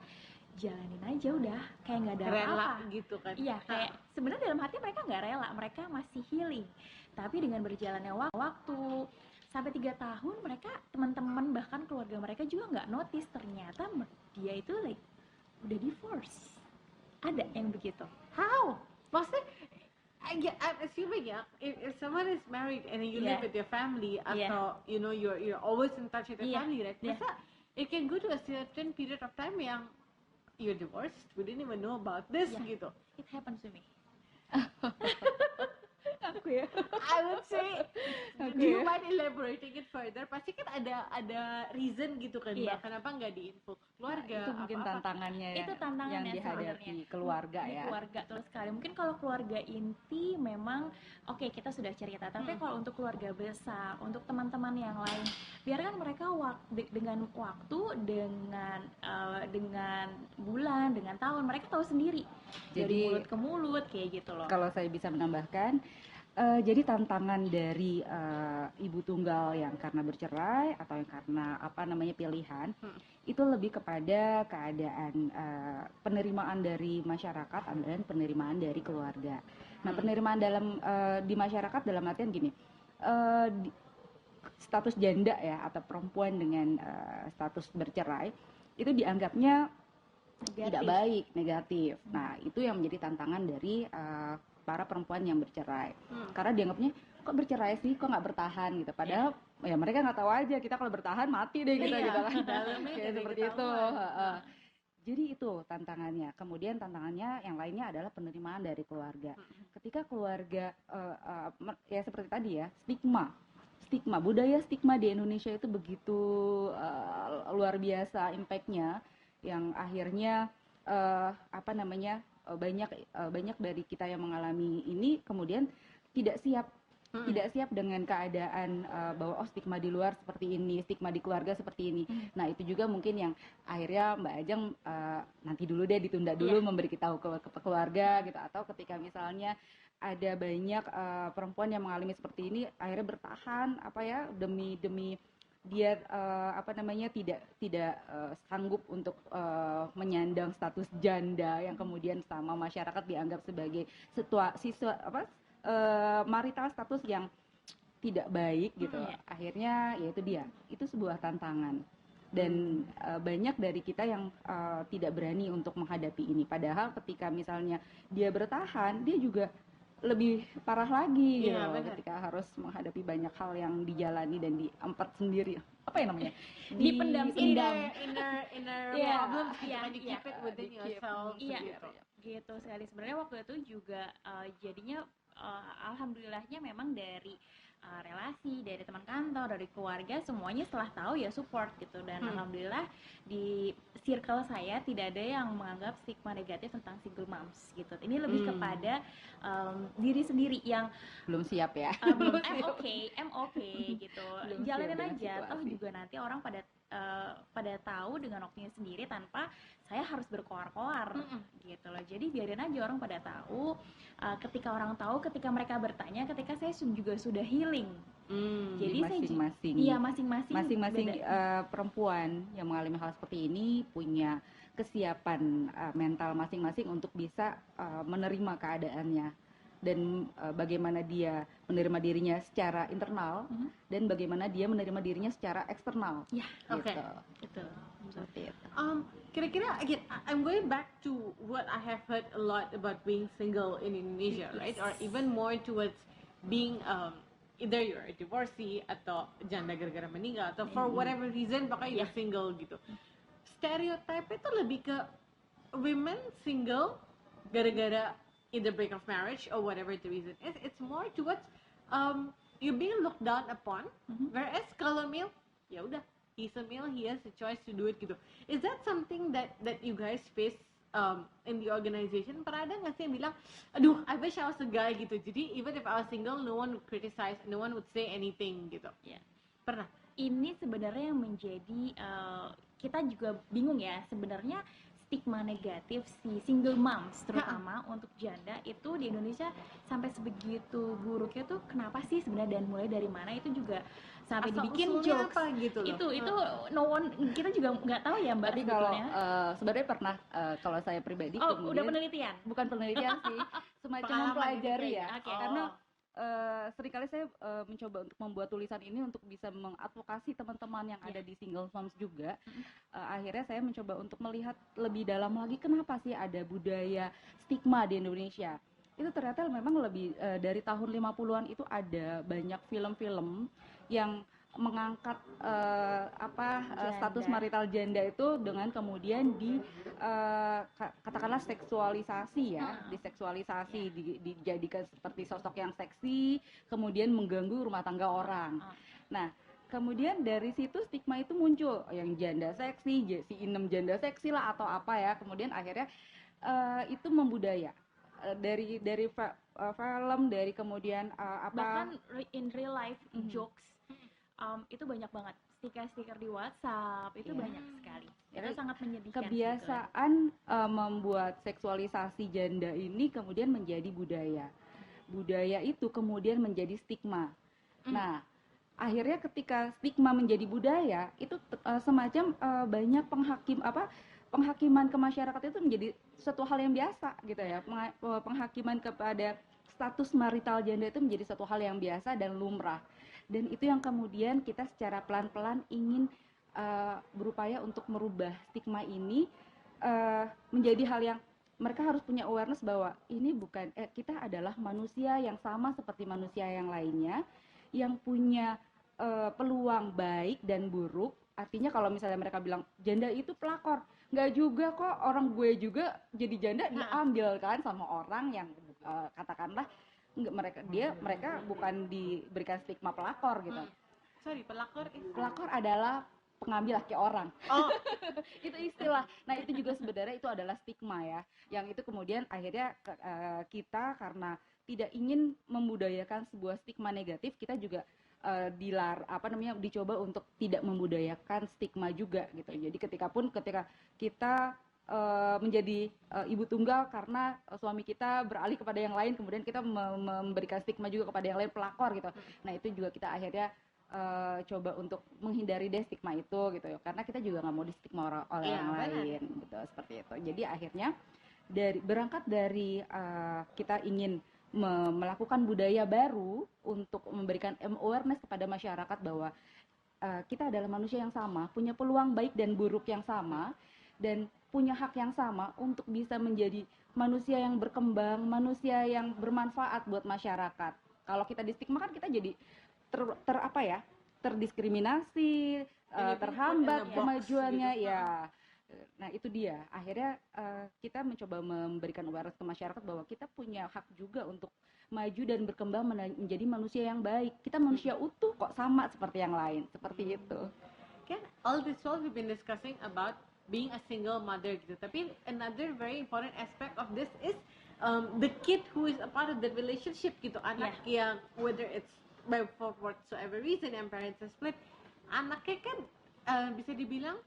jalanin aja udah kayak nggak ada Rela apa-apa gitu kan. Iya, kayak sebenarnya dalam hati mereka nggak rela, mereka masih healing. Tapi dengan berjalannya waktu sampai 3 tahun, mereka teman-teman bahkan keluarga mereka juga nggak notice ternyata dia itu like udah divorce. Ada yang begitu. How? Maksudnya, I'm assuming ya, if someone is married and you live Yeah. with your family, Yeah. atau you know you're always in touch with your Yeah. family, right? Yeah. Masa it can go to a certain period of time yang you're divorced, we didn't even know about this Yeah. gitu. It happens to me. Aku ya. I would say, do you mind elaborating it further? Pasti kan ada reason gitu kan, Iya. Mbak, kenapa nggak diinfo keluarga? Itu mungkin apa-apa. tantangannya Itu yang tantangannya dihadapi sebenarnya. keluarga Di ya. keluarga terus sekali. Mungkin kalau keluarga inti memang oke, kita sudah cerita. Tapi kalau untuk keluarga besar, untuk teman-teman yang lain, biarkan mereka dengan waktu, dengan bulan, dengan tahun, mereka tahu sendiri. Dari Jadi, mulut ke mulut kayak gitu loh. Kalau saya bisa menambahkan, jadi tantangan dari ibu tunggal yang karena bercerai atau yang karena pilihan, itu lebih kepada keadaan penerimaan dari masyarakat dan penerimaan dari keluarga. Nah, penerimaan di masyarakat dalam artian gini, status janda ya atau perempuan dengan status bercerai itu dianggapnya tidak baik, negatif. Nah, itu yang menjadi tantangan dari para perempuan yang bercerai. Karena dianggapnya kok bercerai sih, kok nggak bertahan gitu. Padahal ya mereka nggak tahu aja kita kalau bertahan mati deh kita Iya, gitu kan. dalamnya Kayak jadi seperti itu. ketahuan. Jadi itu tantangannya. Kemudian tantangannya yang lainnya adalah penerimaan dari keluarga. Ketika keluarga ya seperti tadi ya, stigma budaya stigma di Indonesia itu begitu luar biasa impactnya, yang akhirnya banyak dari kita yang mengalami ini kemudian tidak siap tidak siap dengan keadaan bahwa stigma di luar seperti ini, stigma di keluarga seperti ini. Nah itu juga mungkin yang akhirnya Mbak Ajeng nanti dulu deh, ditunda dulu memberitahu ke keluarga gitu, atau ketika misalnya ada banyak perempuan yang mengalami seperti ini akhirnya bertahan demi dia tidak sanggup untuk menyandang status janda yang kemudian sama masyarakat dianggap sebagai marital status yang tidak baik gitu. Akhirnya ya itu sebuah tantangan dan banyak dari kita yang tidak berani untuk menghadapi ini, padahal ketika misalnya dia bertahan dia juga lebih parah lagi gitu ketika harus menghadapi banyak hal yang dijalani dan diempat sendiri, dipendam inner Iya, problems gitu, iya, and you keep it within yourself gitu sekali. Sebenarnya waktu itu juga jadinya alhamdulillahnya memang dari relasi, dari teman kantor, dari keluarga, semuanya setelah tahu ya support gitu. Dan alhamdulillah di circle saya tidak ada yang menganggap stigma negatif tentang single moms gitu. Ini lebih kepada diri sendiri yang belum siap ya. I'm okay gitu. Belum Jalanin siap dengan aja, toh situasi. juga nanti orang pada tahu dengan waktunya sendiri tanpa saya harus berkoar-koar gitu loh. Jadi biarin aja orang pada tahu. Ketika orang tahu, ketika mereka bertanya, ketika saya juga sudah healing. Jadi masing-masing perempuan yang mengalami hal seperti ini punya kesiapan mental masing-masing untuk bisa menerima keadaannya dan bagaimana dia menerima dirinya secara internal dan bagaimana dia menerima dirinya secara eksternal. Ya, oke. Itu. Seperti itu. Kira-kira again, I'm going back to what I have heard a lot about being single in Indonesia, right? Or even more towards being either you're a divorcee atau janda gara-gara meninggal atau for whatever reason pokoknya you're single gitu. Stereotype itu lebih ke women single gara-gara either break of marriage or whatever the reason is. It's more towards you're being looked down upon. Whereas kalau male, ya udah, he's a male, he has a choice to do it gitu. Is that something that you guys face in the organization? Pernah ada nggak sih yang bilang, aduh, I wish I was a guy gitu. Jadi even if I was single, no one would criticize, no one would say anything gitu. Ya. Pernah? Ini sebenarnya yang menjadi kita juga bingung ya sebenarnya stigma negatif si single moms terutama untuk janda itu di Indonesia sampai sebegitu buruknya tuh kenapa sih sebenarnya, dan mulai dari mana itu juga sampai Asal dibikin usulnya jokes apa gitu loh. itu no one, kita juga nggak tahu ya Mbak. Tapi kalau sebetulnya. sebenarnya pernah kalau saya pribadi Udah kemudian penelitian. bukan penelitian sih, semacam Pengalaman mempelajari gitu ya. ya. Oke. Karena seringkali saya mencoba untuk membuat tulisan ini untuk bisa mengadvokasi teman-teman yang ada di single moms juga. Akhirnya saya mencoba untuk melihat lebih dalam lagi kenapa sih ada budaya stigma di Indonesia. Itu ternyata memang lebih dari tahun 50-an itu ada banyak film-film yang mengangkat status marital janda itu dengan kemudian katakanlah seksualisasi ya, diseksualisasi, dijadikan seperti sosok yang seksi, kemudian mengganggu rumah tangga orang. Nah, kemudian dari situ stigma itu muncul, yang janda seksi, si Inem janda seksi lah atau apa ya, kemudian akhirnya itu membudaya. Dari film, dari kemudian bahkan in real life jokes itu banyak banget, stiker-stiker di WhatsApp itu banyak sekali. Itu sangat menyedihkan. Kebiasaan membuat seksualisasi janda ini kemudian menjadi budaya. Budaya itu kemudian menjadi stigma. Nah, akhirnya ketika stigma menjadi budaya, itu semacam banyak penghakiman ke masyarakat itu menjadi suatu hal yang biasa gitu ya. Penghakiman kepada status marital janda itu menjadi suatu hal yang biasa dan lumrah. Dan itu yang kemudian kita secara pelan-pelan ingin berupaya untuk merubah stigma ini menjadi hal yang mereka harus punya awareness bahwa ini bukan kita adalah manusia yang sama seperti manusia yang lainnya, yang punya peluang baik dan buruk. Artinya kalau misalnya mereka bilang janda itu pelakor, nggak juga kok, orang gue juga jadi janda diambil kan sama orang yang katakanlah mereka bukan diberikan stigma pelakor gitu. Sorry, pelakor itu? Pelakor adalah pengambil laki orang. Oh, Itu istilah. Nah, itu juga sebenarnya itu adalah stigma ya. Yang itu kemudian akhirnya kita karena tidak ingin membudayakan sebuah stigma negatif, kita juga dicoba untuk tidak membudayakan stigma juga gitu. Jadi ketika kita menjadi ibu tunggal karena suami kita beralih kepada yang lain, kemudian kita memberikan stigma juga kepada yang lain, pelakor gitu. Nah itu juga kita akhirnya coba untuk menghindari deh stigma itu gitu, karena kita juga nggak mau di stigma oleh Iya, yang benar. lain gitu, seperti itu. Jadi akhirnya berangkat dari kita ingin melakukan budaya baru untuk memberikan awareness kepada masyarakat bahwa kita adalah manusia yang sama, punya peluang baik dan buruk yang sama, dan punya hak yang sama untuk bisa menjadi manusia yang berkembang, manusia yang bermanfaat buat masyarakat. Kalau kita di stigma kan kita jadi terdiskriminasi, terhambat in a box kemajuannya gitu. ya. Nah itu dia, akhirnya kita mencoba memberikan awareness ke masyarakat bahwa kita punya hak juga untuk maju dan berkembang menjadi manusia yang baik. Kita manusia utuh kok, sama seperti yang lain, seperti itu. Kan all this while we've been discussing about being a single mother gitu. Tapi another very important aspect of this is the kid who is a part of the relationship gitu. Anak yang whether it's for whatsoever reason yang parents are split, anaknya kan bisa dibilang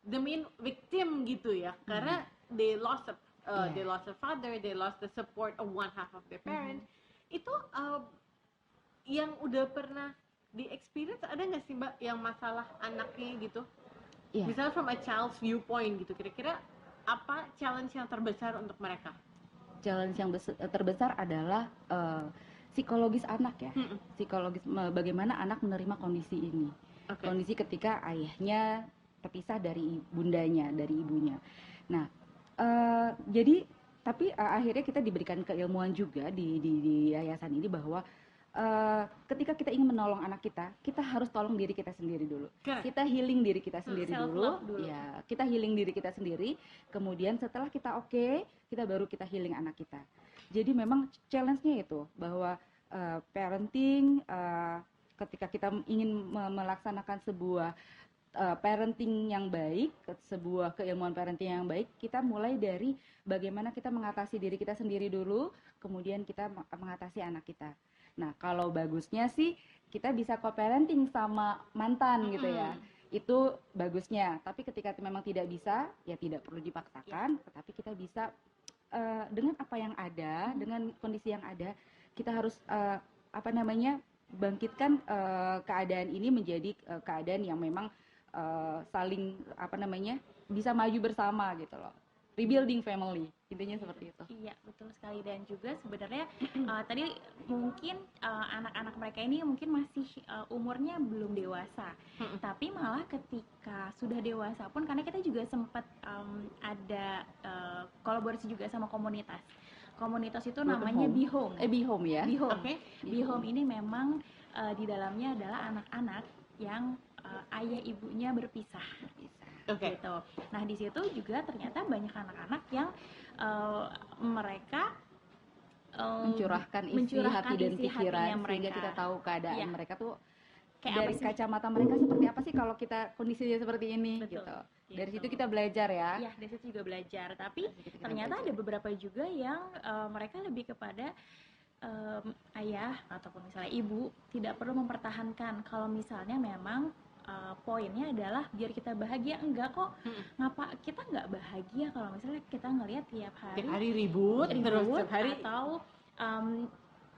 the main victim gitu ya, karena they lost a father, they lost the support of one half of their parents. Itu yang udah pernah di experience ada nggak sih Mbak yang masalah anaknya gitu? Iya. Misalnya from a child's viewpoint gitu, kira-kira apa challenge yang terbesar untuk mereka? Challenge yang terbesar adalah psikologis anak ya, psikologis bagaimana anak menerima kondisi ini, kondisi ketika ayahnya terpisah dari bundanya, dari ibunya. Nah, jadi tapi akhirnya kita diberikan keilmuan juga di yayasan ini bahwa ketika kita ingin menolong anak kita harus tolong diri kita sendiri dulu. Kita healing diri kita sendiri dulu. Ya, kita healing diri kita sendiri. Kemudian setelah kita oke, kita baru kita healing anak kita. Jadi memang challenge-nya itu bahwa parenting ketika kita ingin melaksanakan sebuah parenting yang baik, sebuah keilmuan parenting yang baik, kita mulai dari bagaimana kita mengatasi diri kita sendiri dulu, kemudian kita mengatasi anak kita. Nah, kalau bagusnya sih kita bisa co-parenting sama mantan gitu ya. Itu bagusnya. Tapi ketika memang tidak bisa, ya tidak perlu dipaksakan, tetapi kita bisa dengan apa yang ada, dengan kondisi yang ada, kita harus bangkitkan keadaan ini menjadi keadaan yang memang saling bisa maju bersama gitu loh, rebuilding family, intinya seperti itu. Iya, betul sekali. Dan juga sebenarnya tadi mungkin anak-anak mereka ini mungkin masih umurnya belum dewasa, tapi malah ketika sudah dewasa pun, karena kita juga sempat ada kolaborasi juga sama komunitas itu namanya Be Home. Be Home ya. Be Home. Be Home ini memang di dalamnya adalah anak-anak yang ayah ibunya berpisah. Gitu. Nah di situ juga ternyata banyak anak-anak yang mereka mencurahkan isi hati dan pikiran, sehingga kita tahu keadaan mereka tuh dari kacamata mereka seperti apa sih kalau kita kondisinya seperti ini. Gitu. Dari situ kita belajar ya. Iya, dari situ juga belajar. Tapi ternyata ada beberapa juga yang mereka lebih kepada ayah ataupun misalnya ibu tidak perlu mempertahankan kalau misalnya memang poinnya adalah biar kita bahagia. Enggak kok, kita nggak bahagia kalau misalnya kita ngelihat tiap hari ribut terus tiap hari, atau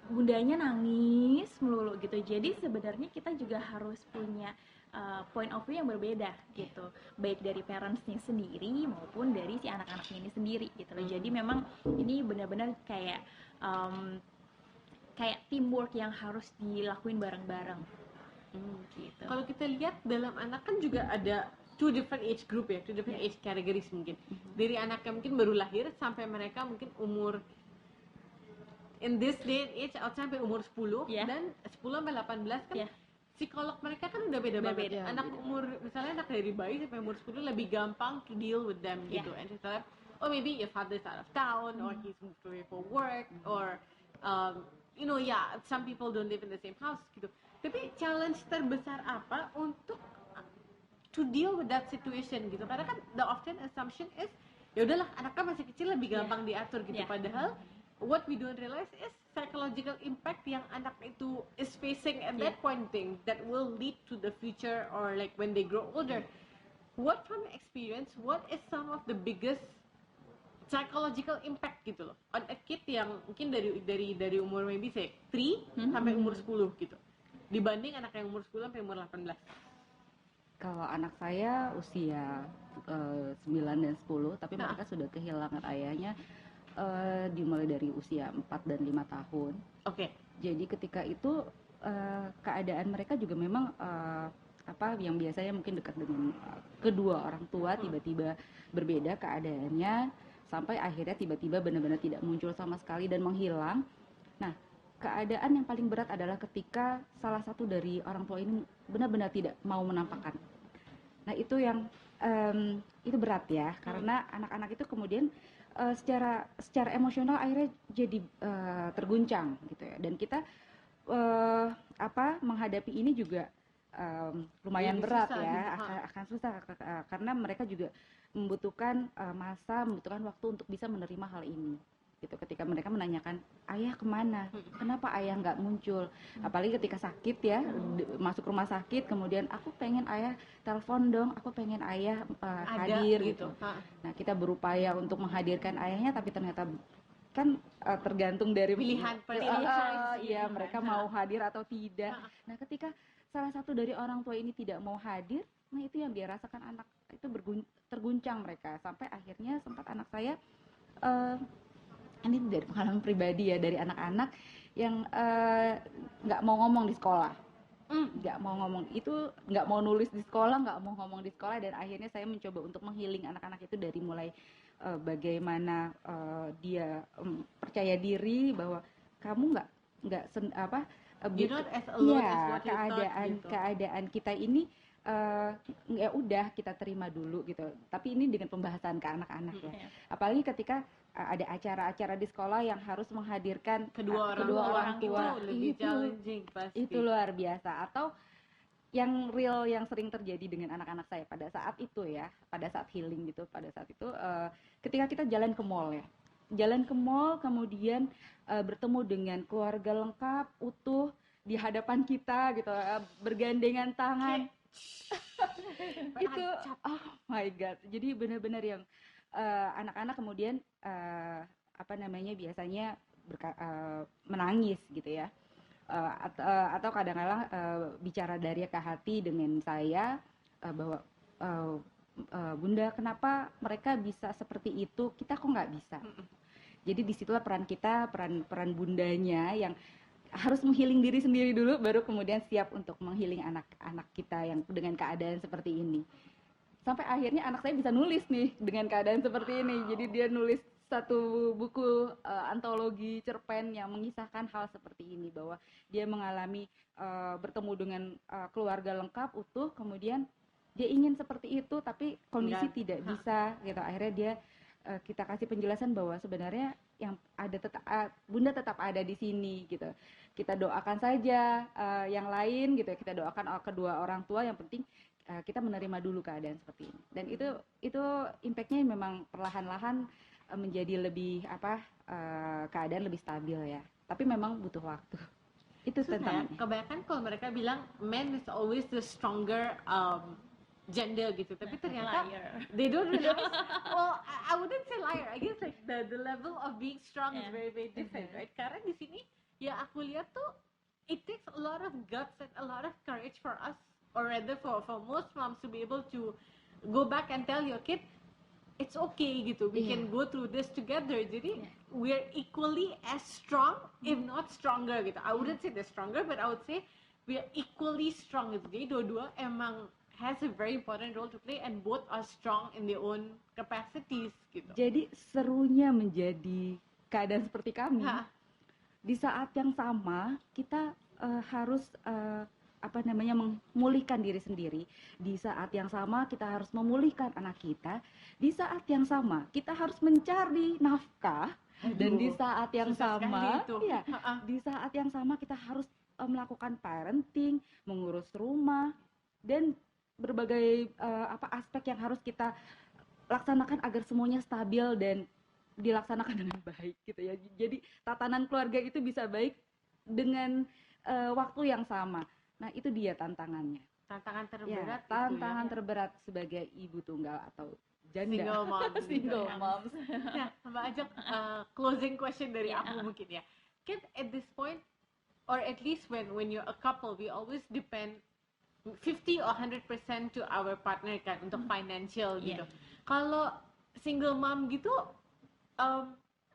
bundanya nangis melulu gitu. Jadi sebenarnya kita juga harus punya point of view yang berbeda gitu, baik dari parentsnya sendiri maupun dari si anak-anaknya ini sendiri gitu loh. Jadi memang ini benar-benar kayak teamwork yang harus dilakuin bareng-bareng. Gitu. Kalau kita lihat dalam anak kan juga ada two different age group ya, two different age categories mungkin. Dari anak yang mungkin baru lahir sampai mereka mungkin umur in this day and age sampai umur 10 dan 10 sampai 18 kan psikolog mereka kan udah beda banget. Anak umur misalnya anak dari bayi sampai umur 10 lebih gampang to deal with them gitu. And misalnya maybe your father's out of town or he's moved away for work or some people don't live in the same house gitu. Tapi challenge terbesar apa untuk to deal with that situation gitu? Karena kan the often assumption is ya udahlah anaknya masih kecil lebih gampang diatur gitu. Padahal what we don't realize is psychological impact yang anak itu is facing at that point thing that will lead to the future or like when they grow older. What from experience, what is some of the biggest psychological impact gitu loh on a kid yang mungkin dari umur maybe say 3 sampai umur 10 gitu dibanding anak yang umur 10 sampai umur 18. Kalau anak saya usia 9 dan 10, tapi mereka sudah kehilangan ayahnya dimulai dari usia 4 dan 5 tahun. Oke. Jadi ketika itu keadaan mereka juga memang apa yang biasanya mungkin dekat dengan kedua orang tua tiba-tiba berbeda keadaannya sampai akhirnya tiba-tiba benar-benar tidak muncul sama sekali dan menghilang. Nah, keadaan yang paling berat adalah ketika salah satu dari orang tua ini benar-benar tidak mau menampakkan. Nah, itu yang itu berat ya, karena anak-anak itu kemudian secara emosional akhirnya jadi terguncang gitu ya. Dan kita menghadapi ini juga lumayan berat susah, ya, gitu. akan susah karena mereka juga membutuhkan membutuhkan waktu untuk bisa menerima hal ini. Gitu, ketika mereka menanyakan ayah kemana, kenapa ayah nggak muncul, apalagi ketika sakit ya, masuk rumah sakit kemudian aku pengen ayah telepon dong, aku pengen ayah hadir gitu. Nah, kita berupaya untuk menghadirkan ayahnya tapi ternyata kan tergantung dari pilihan iya mereka mau hadir atau tidak. Nah, ketika salah satu dari orang tua ini tidak mau hadir, nah itu yang dia rasakan anak itu terguncang mereka sampai akhirnya sempat anak saya ini dari pengalaman pribadi ya, dari anak-anak yang nggak mau ngomong di sekolah, nggak mau ngomong itu, nggak mau nulis di sekolah, nggak mau ngomong di sekolah, dan akhirnya saya mencoba untuk menghealing anak-anak itu dari mulai bagaimana dia percaya diri bahwa kamu nggak you're not as alone as what you keadaan thought, gitu. Keadaan kita ini ya udah kita terima dulu gitu. Tapi ini dengan pembahasan ke anak-anak ya. Apalagi ketika ada acara-acara di sekolah yang harus menghadirkan kedua orang tua, itu lebih challenging pasti. Itu luar biasa. Atau yang real yang sering terjadi dengan anak-anak saya pada saat itu ya, pada saat healing gitu, pada saat itu ketika kita jalan ke mall ya. Jalan ke mall kemudian bertemu dengan keluarga lengkap, utuh di hadapan kita gitu, bergandengan tangan. Itu oh my god, jadi benar-benar yang anak-anak kemudian biasanya menangis gitu ya, atau kadang-kadang bicara dari ke hati dengan saya bahwa Bunda, kenapa mereka bisa seperti itu, kita kok nggak bisa. Jadi disitulah peran kita, peran bundanya yang harus menghealing diri sendiri dulu, baru kemudian siap untuk menghealing anak-anak kita yang dengan keadaan seperti ini. Sampai akhirnya anak saya bisa nulis nih dengan keadaan seperti ini. Jadi dia nulis satu buku antologi cerpen yang mengisahkan hal seperti ini, bahwa dia mengalami bertemu dengan keluarga lengkap utuh, kemudian dia ingin seperti itu tapi kondisi tidak bisa gitu. Akhirnya dia kita kasih penjelasan bahwa sebenarnya yang ada Bunda tetap ada di sini gitu. Kita doakan saja yang lain gitu. Kita doakan kedua orang tua, yang penting kita menerima dulu keadaan seperti ini. Dan itu impactnya memang perlahan-lahan menjadi lebih keadaan lebih stabil ya. Tapi memang butuh waktu. Itu tentang kebanyakan kalau mereka bilang man is always the stronger gender gitu, tapi ternyata they don't realize. Well, I wouldn't say liar. I guess like the level of being strong is very very different, right? Karena di sini ya aku lihat tuh it takes a lot of guts and a lot of courage for us, or rather for most moms to be able to go back and tell your kid it's okay gitu, we can go through this together. Jadi we're equally as strong, if not stronger gitu. I wouldn't say they're stronger, but I would say we're equally strong gitu. Jadi dua-dua emang has a very important role to play and both are strong in their own capacities gitu. Jadi serunya menjadi keadaan seperti kami. Di saat yang sama kita harus memulihkan diri sendiri. Di saat yang sama kita harus memulihkan anak kita. Di saat yang sama kita harus mencari nafkah. Dan di saat yang sama di saat yang sama kita harus melakukan parenting, mengurus rumah, dan berbagai aspek yang harus kita laksanakan agar semuanya stabil dan dilaksanakan dengan baik gitu ya. Jadi tatanan keluarga itu bisa baik dengan waktu yang sama. Nah, itu dia tantangannya. Tantangan Ya, terberat itu tantangan ya. terberat sebagai ibu tunggal atau janda. Single mom. Single moms. Nah, Mbak Ajeng, closing question dari aku mungkin ya. Kan at this point, or at least when you're a couple, we always depend 50 or 100% to our partner kan untuk financial gitu. Kalau single mom gitu,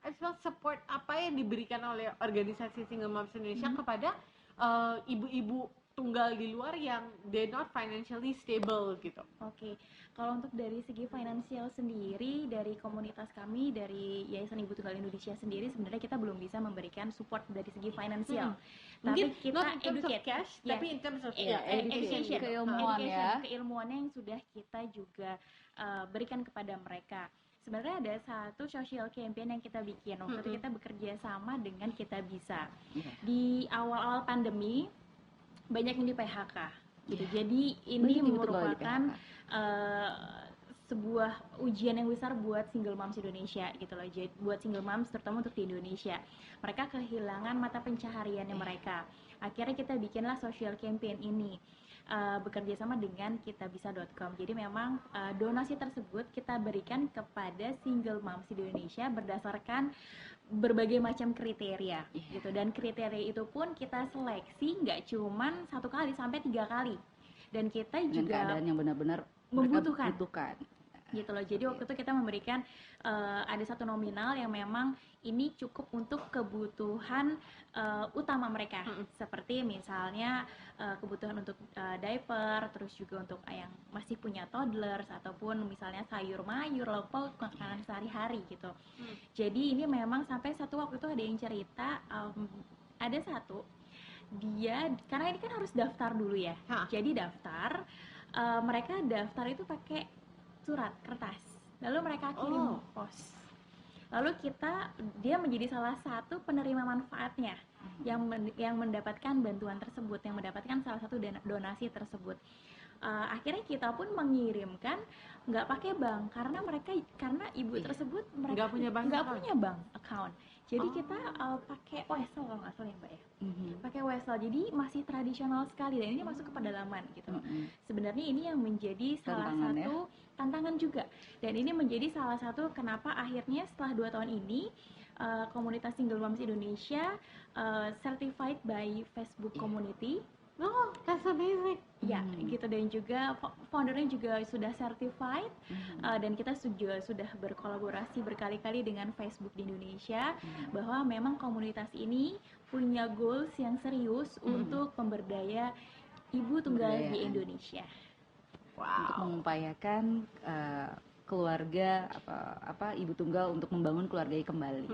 as well support apa yang diberikan oleh organisasi Single Moms Indonesia kepada ibu-ibu tunggal di luar yang they're not financially stable gitu. Oke, kalau untuk dari segi finansial sendiri, dari komunitas kami, dari Yayasan Ibu Tunggal Indonesia sendiri, sebenarnya kita belum bisa memberikan support dari segi finansial. Mungkin Tapi kita not in terms of educate, cash, ya. tapi in terms of Education, keilmuan ya. keilmuannya yang sudah kita juga berikan kepada mereka. Sebenarnya ada satu social campaign yang kita bikin waktu itu, kita bekerja sama dengan Kita Bisa. Di awal-awal pandemi banyak yang di PHK gitu. Jadi ini Banyak ibu tunggal di merupakan sebuah ujian yang besar buat single moms Indonesia gitu loh. Jadi buat single moms terutama untuk di Indonesia. Mereka kehilangan mata pencahariannya mereka. Akhirnya kita bikinlah social campaign ini. Bekerja sama dengan kitabisa.com. Jadi memang donasi tersebut kita berikan kepada single moms di Indonesia berdasarkan berbagai macam kriteria gitu, dan kriteria itu pun kita seleksi nggak cuman 1 kali sampai 3 kali, dan kita Dengan juga keadaan yang benar-benar membutuhkan. mereka butuhkan. Gitu loh. Jadi waktu itu kita memberikan ada satu nominal yang memang ini cukup untuk kebutuhan utama mereka, seperti misalnya kebutuhan untuk diaper, terus juga untuk yang masih punya toddlers, ataupun misalnya sayur mayur, lauk pauk, makanan sehari-hari gitu. Jadi ini memang sampai satu waktu itu ada yang cerita, ada satu dia, karena ini kan harus daftar dulu ya. Jadi daftar, mereka daftar itu pakai surat kertas, lalu mereka kirim pos. Lalu dia menjadi salah satu penerima manfaatnya yang mendapatkan bantuan tersebut, yang mendapatkan salah satu donasi tersebut. Akhirnya kita pun mengirimkan nggak pakai bank, karena ibu tersebut mereka nggak punya bank account. Jadi kita pakai Wesel kalau nggak salah ya Mbak ya. Pakai Wesel, jadi masih tradisional sekali, dan ini masuk ke pedalaman gitu. Sebenarnya ini yang menjadi salah satu tantangan juga, dan ini menjadi salah satu kenapa akhirnya setelah 2 tahun ini komunitas Single Moms Indonesia certified by Facebook Community. Oh, that's amazing. Ya, gitu, dan juga foundernya juga sudah certified, dan kita juga sudah berkolaborasi berkali-kali dengan Facebook di Indonesia, bahwa memang komunitas ini punya goals yang serius untuk pemberdaya ibu tunggal di Indonesia. Untuk mengupayakan keluarga ibu tunggal untuk membangun keluarganya kembali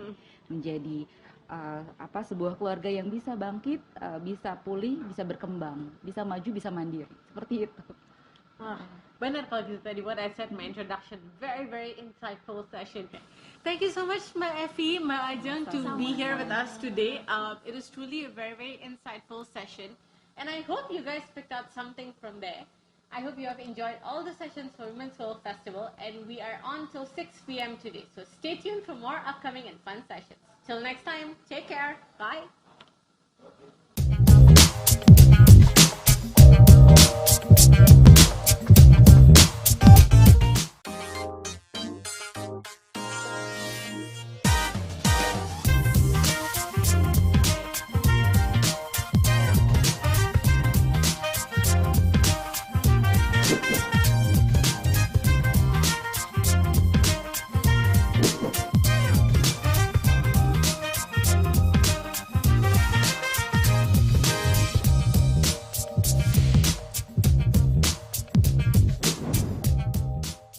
menjadi sebuah keluarga yang bisa bangkit, bisa pulih, bisa berkembang, bisa maju, bisa mandiri, seperti itu. Benar kalau gitu tadi what I said in my introduction, very very insightful session. Thank you so much Mbak Evi, Mbak Ajeng, to be here with us today. It is truly a very very insightful session, and I hope you guys picked out something from there. I hope you have enjoyed all the sessions for Women's World Festival, and we are on till 6 p.m. today. So stay tuned for more upcoming and fun sessions. Till next time, take care. Bye.